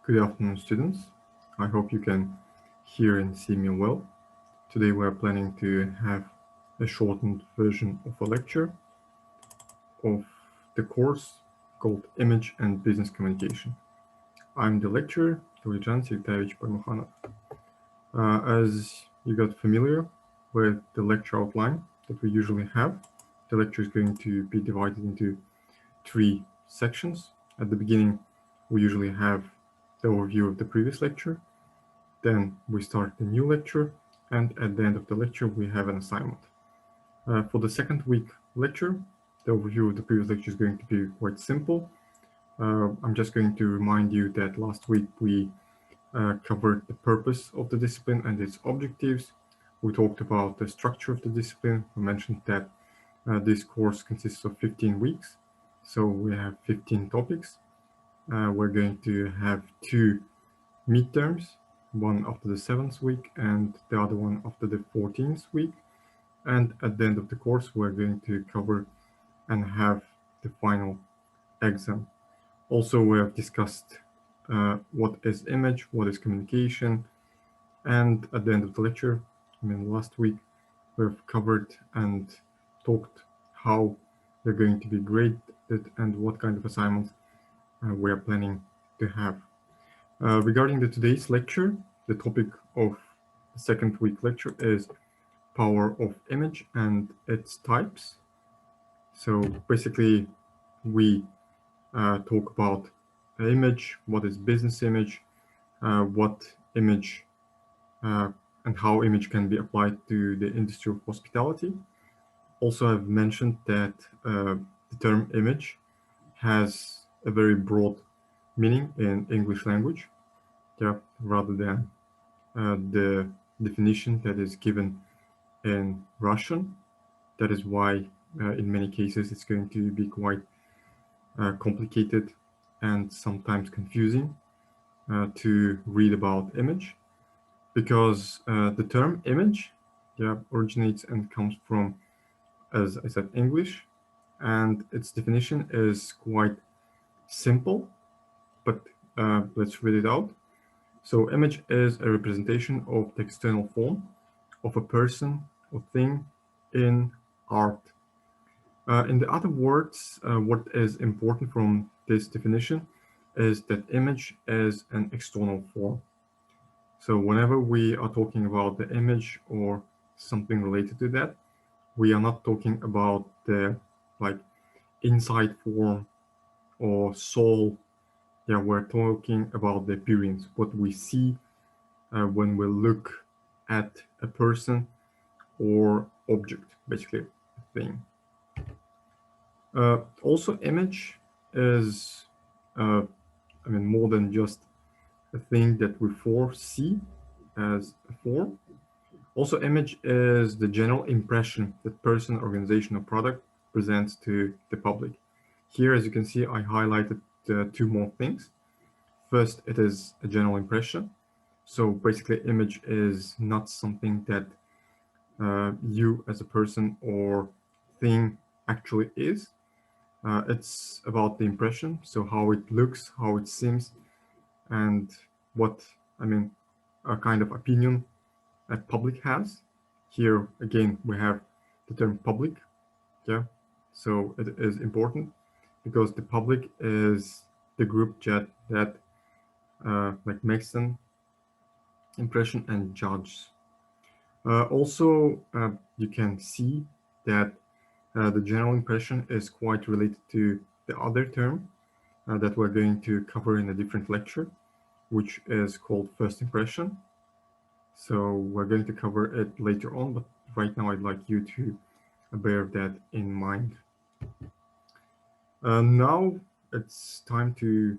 Good afternoon, students. I hope you can hear and see me well. Today we are planning to have a shortened version of a lecture of the course called Image and Business Communication. I'm the lecturer, Dolijan Sirtayevich Parmukhanov. As you got familiar with the lecture outline that we usually have, the lecture is going to be divided into 3 sections. At the beginning, we usually have the overview of the previous lecture. Then we start the new lecture, and at the end of the lecture, we have an assignment. For the second week lecture, the overview of the previous lecture is going to be quite simple. I'm just going to remind you that last week we covered the purpose of the discipline and its objectives. We talked about the structure of the discipline. We mentioned that this course consists of 15 weeks. So we have 15 topics. We're going to have 2 midterms, one after the 7th week and the other one after the 14th week. And at the end of the course, we're going to cover and have the final exam. Also, we have discussed what is image, what is communication. And at the end of the lecture, last week, we've covered and talked how they're going to be graded and what kind of assignments we are planning to have. Regarding today's lecture, the topic of the second week lecture is power of image and its types. So basically, we talk about image, what is business image, what image and how image can be applied to the industry of hospitality. Also, I've mentioned that the term image has a very broad meaning in English language, rather than the definition that is given in Russian. That is why in many cases it's going to be quite complicated and sometimes confusing to read about image, because the term image originates and comes from, as I said, English, and its definition is quite simple, but let's read it out. So image is a representation of the external form of a person or thing in art. In the other words, what is important from this definition is that image is an external form. So whenever we are talking about the image or something related to that, we are not talking about the inside form or soul. We're talking about the appearance, what we see when we look at a person or object, basically a thing. Also, image is, more than just a thing that we foresee as a form. Also, image is the general impression that person, organization, or product presents to the public. Here, as you can see, I highlighted 2 more things. First, it is a general impression. So basically, image is not something that you as a person or thing actually is. It's about the impression, so how it looks, how it seems, and what, a kind of opinion a public has. Here, again, we have the term public, so it is important because the public is the group that makes an impression and judges. Also, you can see that the general impression is quite related to the other term that we're going to cover in a different lecture, which is called first impression. So we're going to cover it later on, but right now I'd like you to bear that in mind. Now it's time to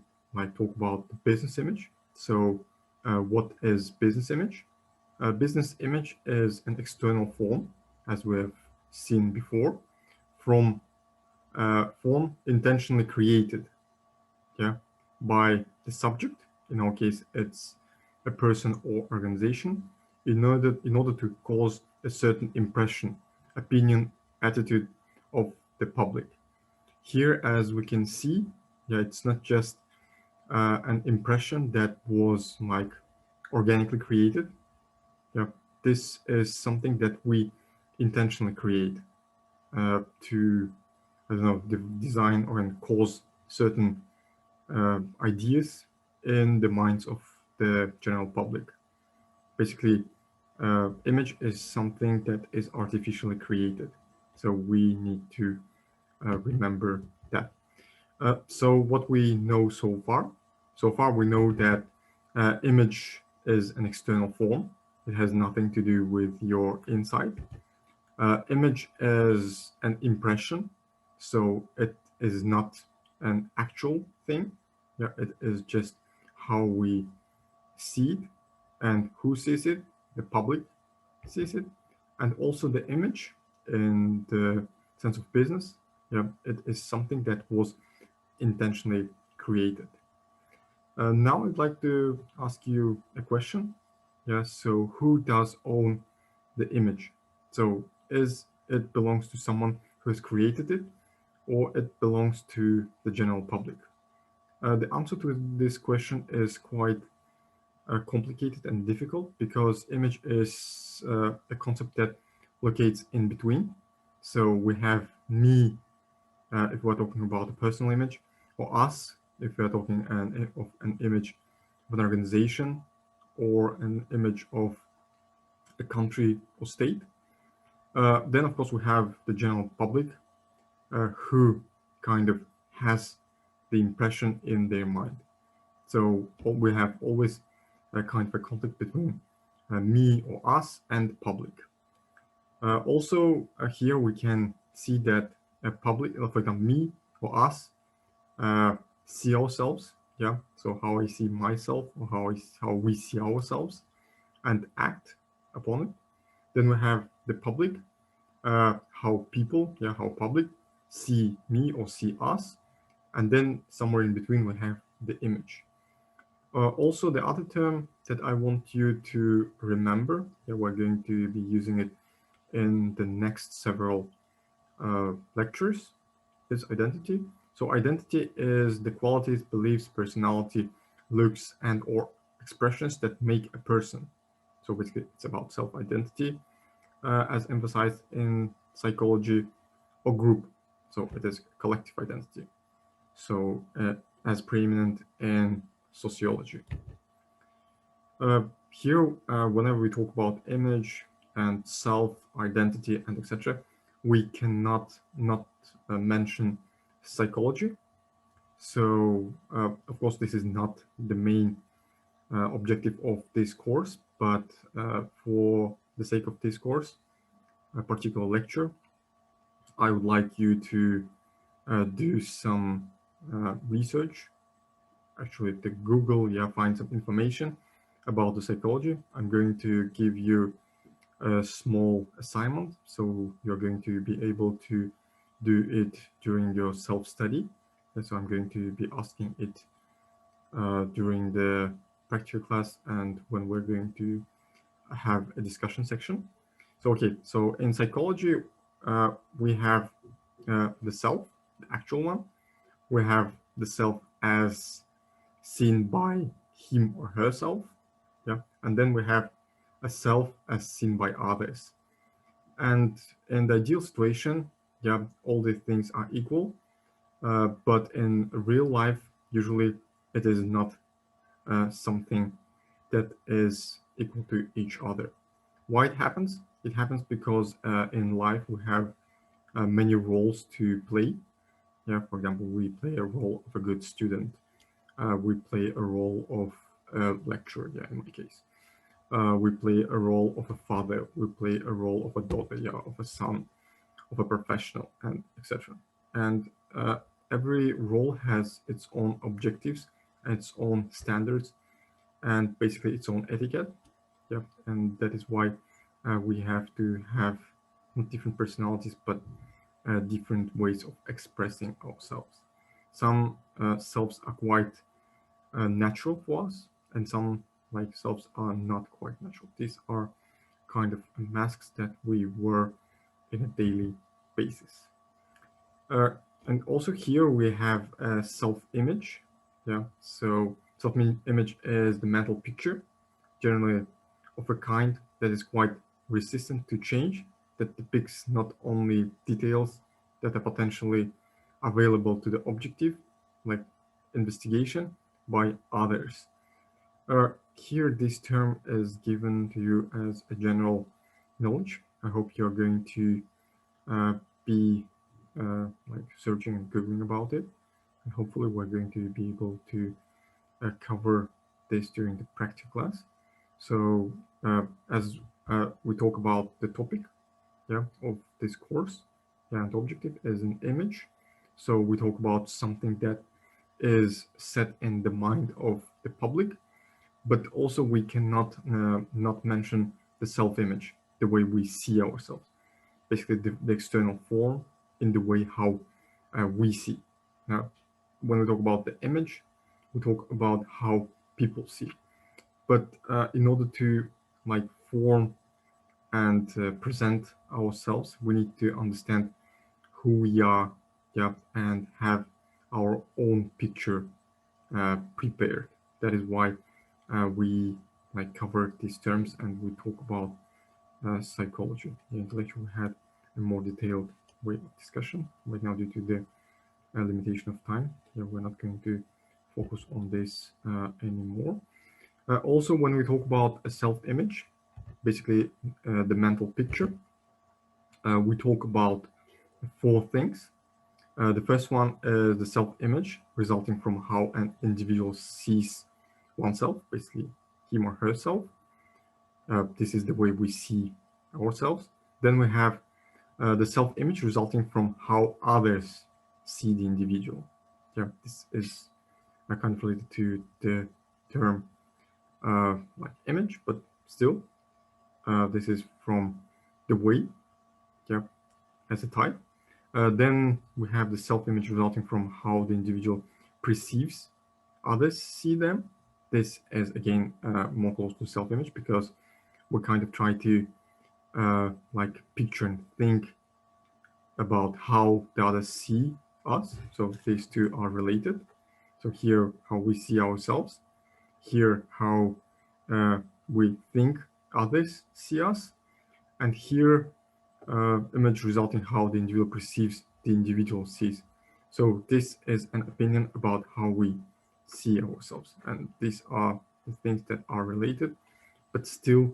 talk about the business image. So what is business image? Business image is an external form, as we have seen before, from form intentionally created by the subject. In our case, it's a person or organization, in order to cause a certain impression, opinion, attitude of the public. Here, as we can see, it's not just an impression that was like organically created. Yeah, this is something that we intentionally create to, I don't know, design or cause certain ideas in the minds of the general public. Basically, image is something that is artificially created. So we need to remember that. So what we know so far? So far we know that image is an external form. It has nothing to do with your inside. Image is an impression, so it is not an actual thing. Yeah, it is just how we see it and who sees it. The public sees it, and also the image in the sense of business. Yeah, it is something that was intentionally created. Now I'd like to ask you a question. Yeah, so who does own the image? So is it belongs to someone who has created it, or it belongs to the general public? The answer to this question is quite complicated and difficult because image is a concept that locates in between. So we have me if we're talking about a personal image, or us if we're talking of an image of an organization or an image of a country or state. Then, of course, we have the general public who kind of has the impression in their mind. So we have always a kind of a conflict between me or us and public. Also, here we can see that public, for example, me or us, see ourselves. Yeah, so how I see myself or how we see ourselves and act upon it. Then we have the public, how people, yeah, how public see me or see us, and then somewhere in between we have the image. Also, the other term that I want you to remember, yeah, we're going to be using it in the next several lectures, is identity. So identity is the qualities, beliefs, personality, looks, and or expressions that make a person. So basically, it's about self-identity, as emphasized in psychology, or group. So it is collective identity. So as preeminent in sociology. Here, whenever we talk about image and self-identity and etc., we cannot not mention psychology. So, of course, this is not the main objective of this course, but for the sake of this course, a particular lecture, I would like you to do some research. Actually, to Google, yeah, find some information about the psychology. I'm going to give you a small assignment, so you're going to be able to do it during your self-study. And so I'm going to be asking it during the practical class and when we're going to have a discussion section. So, okay, so in psychology, we have the self, the actual one. We have the self as seen by him or herself, yeah, and then we have a self as seen by others. And in the ideal situation, yeah, all these things are equal, but in real life, usually it is not something that is equal to each other. Why it happens? It happens because in life we have many roles to play. Yeah, for example, we play a role of a good student. We play a role of a lecturer, yeah, in my case. We play a role of a father. We play a role of a daughter, yeah, of a son, of a professional, and etc. And every role has its own objectives, its own standards, and basically its own etiquette. Yeah, and that is why we have to have not different personalities, but different ways of expressing ourselves. Some selves are quite natural for us, and some like selves are not quite natural. These are kind of masks that we wear in a daily basis. And also here we have a self-image. Yeah, so self-image is the mental picture, generally of a kind that is quite resistant to change, that depicts not only details that are potentially available to the objective, like investigation, by others. Here, this term is given to you as a general knowledge. I hope you're going to be like searching and googling about it. And hopefully, we're going to be able to cover this during the practice class. So as we talk about the topic, yeah, of this course, yeah, and objective is an image. So we talk about something that is set in the mind of the public, but also we cannot not mention the self-image, the way we see ourselves, basically the external form in the way how we see. Now, when we talk about the image, we talk about how people see. But in order to like form and present ourselves, we need to understand who we are, yeah, and have our own picture prepared. That is why we like cover these terms and we talk about psychology. In intellectual, we had a more detailed way of discussion. Right now, due to the limitation of time, yeah, we're not going to focus on this anymore. Also, when we talk about a self-image, basically the mental picture, we talk about four things. The first one is the self-image, resulting from how an individual sees oneself, basically him or herself. This is the way we see ourselves. Then we have the self-image resulting from how others see the individual. Yeah, this is kind of related to the term like image, but still, this is from the way, yeah, as a type. Then we have the self-image resulting from how the individual perceives others see them. This is again more close to self-image because we kind of try to like picture and think about how the others see us. So these two are related. So here, how we see ourselves. Here, how we think others see us. And here, image resulting how the individual perceives the individual sees. So this is an opinion about how we see ourselves. And these are the things that are related, but still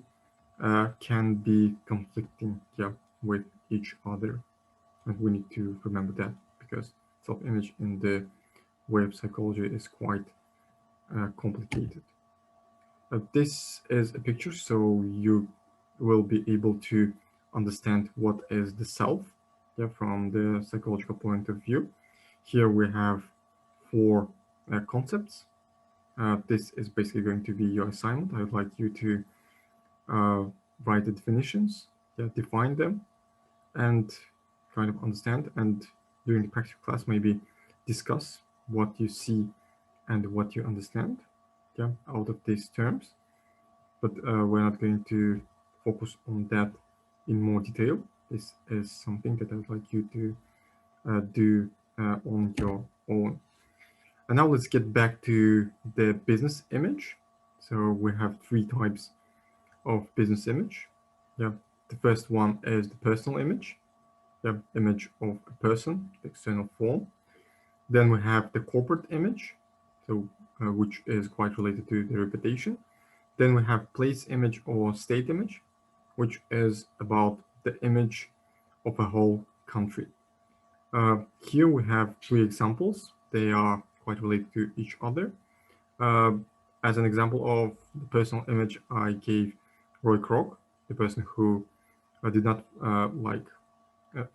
can be conflicting, yeah, with each other. And we need to remember that because self-image in the way of psychology is quite complicated. This is a picture, so you will be able to understand what is the self, yeah, from the psychological point of view. Here we have four concepts. This is basically going to be your assignment. I would like you to write the definitions, yeah, define them, and kind of understand. And during the practical class, maybe discuss what you see and what you understand, yeah, out of these terms. But we're not going to focus on that in more detail. This is something that I would like you to do on your own. And now let's get back to the business image. So we have three types of business image. Yeah, the first one is the personal image. Yeah, image of a person, the external form. Then we have the corporate image, so which is quite related to the reputation. Then we have place image or state image, which is about the image of a whole country. Here we have three examples. They are quite related to each other. As an example of the personal image, I gave Roy Kroc, the person who did not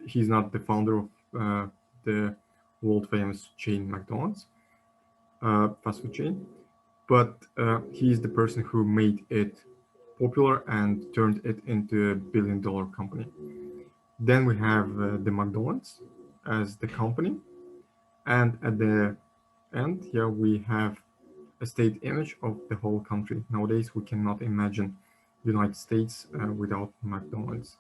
he's not the founder of the world famous chain McDonald's, fast food chain, but he's the person who made it popular and turned it into a billion-dollar company. Then we have the McDonald's as the company, and at the end, yeah, we have a state image of the whole country. Nowadays, we cannot imagine the United States without McDonald's.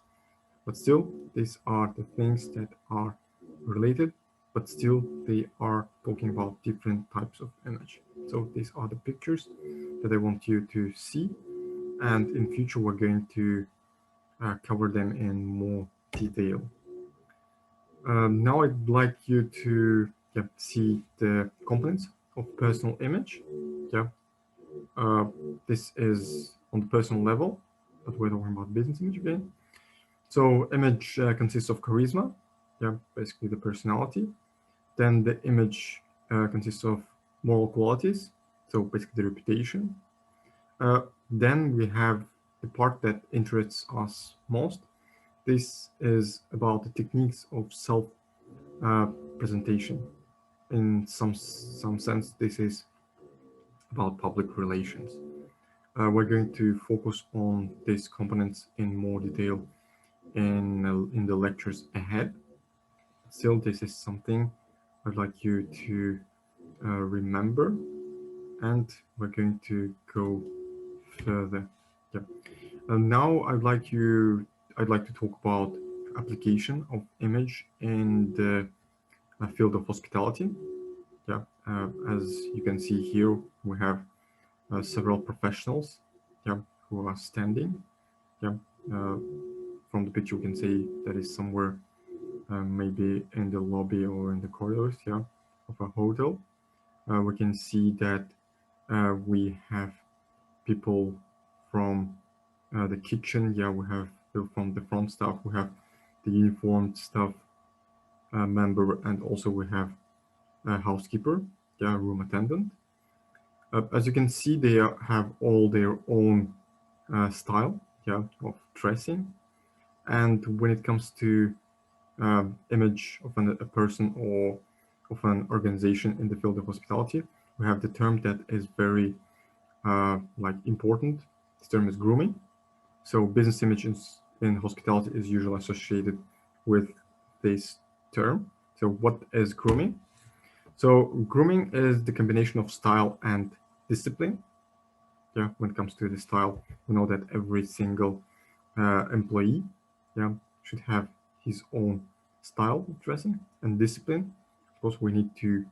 But still, these are the things that are related, but still they are talking about different types of image. So these are the pictures that I want you to see, and in future we're going to cover them in more detail. Now I'd like you to see the components of personal image. This is on the personal level, but we're talking about business image again. So image consists of charisma, basically the personality. Then the image consists of moral qualities, so basically the reputation. Then we have the part that interests us most. This is about the techniques of self presentation. In some sense, this is about public relations. We're going to focus on these components in more detail in the lectures ahead. Still, this is something I'd like you to remember, and we're going to go further. Now I'd like to talk about application of image in the field of hospitality. As you can see here, we have several professionals who are standing. From the picture, you can see that is somewhere maybe in the lobby or in the corridors of a hotel. We can see that we have people from the kitchen. We have people from the front staff. We have the uniformed staff member, and also we have a housekeeper, room attendant. As you can see, they have all their own style of dressing. And when it comes to image of a person or of an organization in the field of hospitality, we have the term that is very important. This term is grooming. So business images in hospitality is usually associated with this term. So what is grooming? So grooming is the combination of style and discipline. When it comes to the style, we know that every single employee should have his own style of dressing, and discipline. Of course, we need to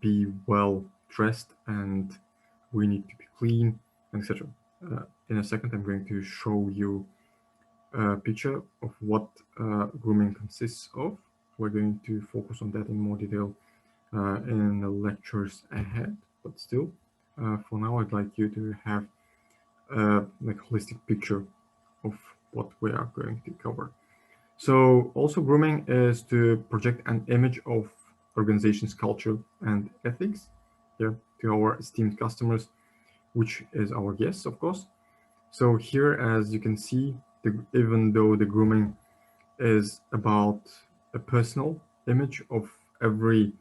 be well dressed, and we need to be clean, etc. In a second, I'm going to show you a picture of what grooming consists of. We're going to focus on that in more detail in the lectures ahead, but still, for now, I'd like you to have a holistic picture of what we are going to cover. So also grooming is to project an image of organization's culture and ethics to our esteemed customers, which is our guests, of course. So here, as you can see, even though the grooming is about a personal image of every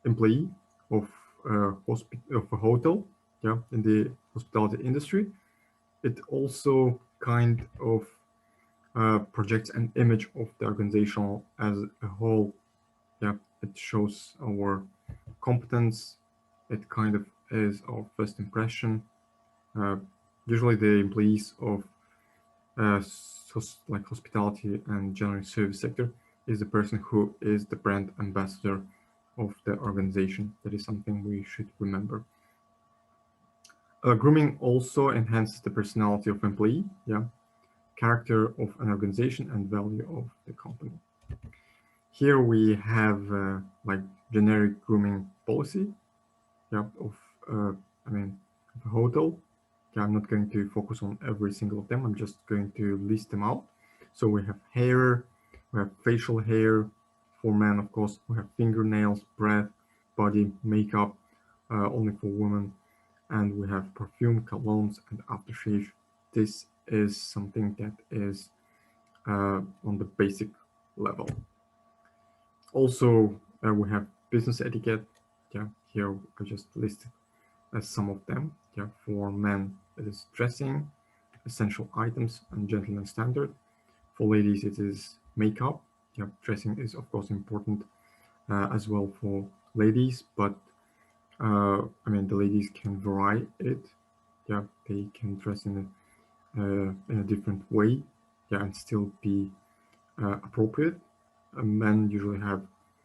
employee of a hotel, in the hospitality industry, it also kind of projects an image of the organization as a whole. It shows our competence. It kind of is our first impression. Usually the employees of hospitality and general service sector is the person who is the brand ambassador of the organization. That is something we should remember. Grooming also enhances the personality of employee, character of an organization, and value of the company. Here we have generic grooming policy, of a hotel. I'm not going to focus on every single of them. I'm just going to list them out. So we have hair, we have facial hair for men, of course. We have fingernails, breath, body, makeup, only for women. And we have perfume, colognes, and aftershave. This is something that is on the basic level. Also, we have business etiquette. Here I just listed some of them. For men, it is dressing, essential items, and gentleman standard. For ladies, it is makeup. Dressing is of course important as well for ladies, but the ladies can vary it. They can dress in a different way, and still be appropriate. Men usually have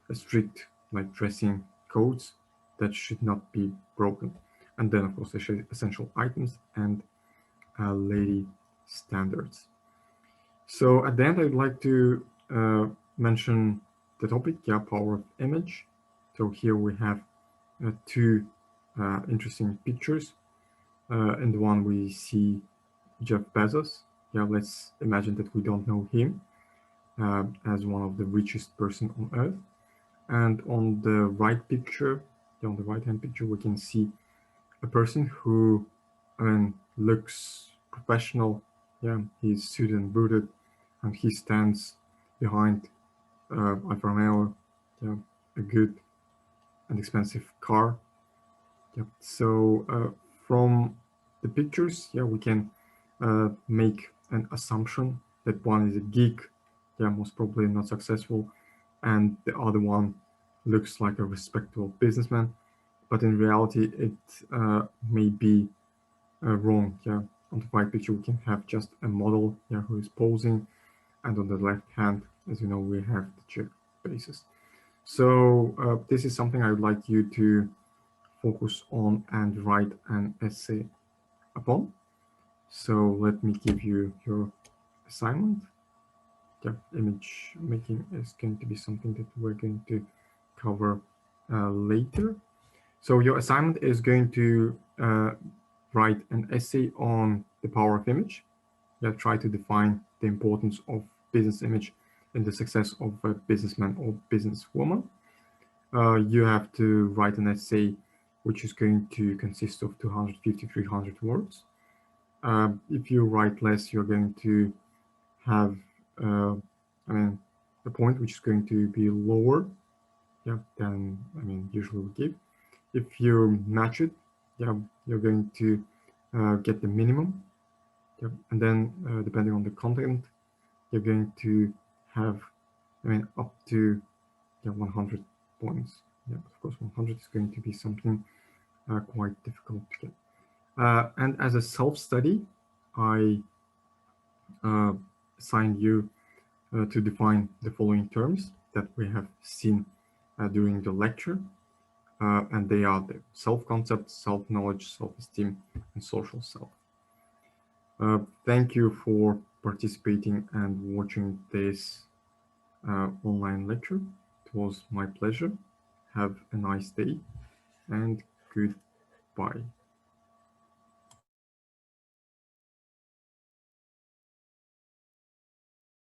a strict dressing codes. that should not be broken. And then, of course, essential items and lady standards. So at the end, I'd like to mention the topic, power of image. So here we have two interesting pictures. In the one we see Jeff Bezos. Let's imagine that we don't know him as one of the richest person on earth. And on the right picture, on the right-hand picture, we can see a person who, looks professional. He's suited and booted, and he stands behind Alfa Romeo, a good and expensive car. So from the pictures, we can make an assumption that one is a geek, most probably not successful, and the other one looks like a respectable businessman. But in reality, it may be wrong. On the right picture, we can have just a model who is posing, and on the left hand, as you know, we have the Jeff Bezos. So this is something I would like you to focus on and write an essay upon. So let me give you your assignment. Image making is going to be something that we're going to cover later. So your assignment is going to write an essay on the power of image. Try to define the importance of business image in the success of a businessman or businesswoman. You have to write an essay which is going to consist of 250-300 words. If you write less, you're going to have a point which is going to be lower than usually we give. If you match it, you're going to get the minimum. And then depending on the content, you're going to have up to 100 points. Of course, 100 is going to be something quite difficult to get. And as a self-study, I assigned you to define the following terms that we have seen during the lecture. And they are the self-concept, self-knowledge, self-esteem, and social self. Thank you for participating and watching this online lecture. It was my pleasure. Have a nice day and goodbye.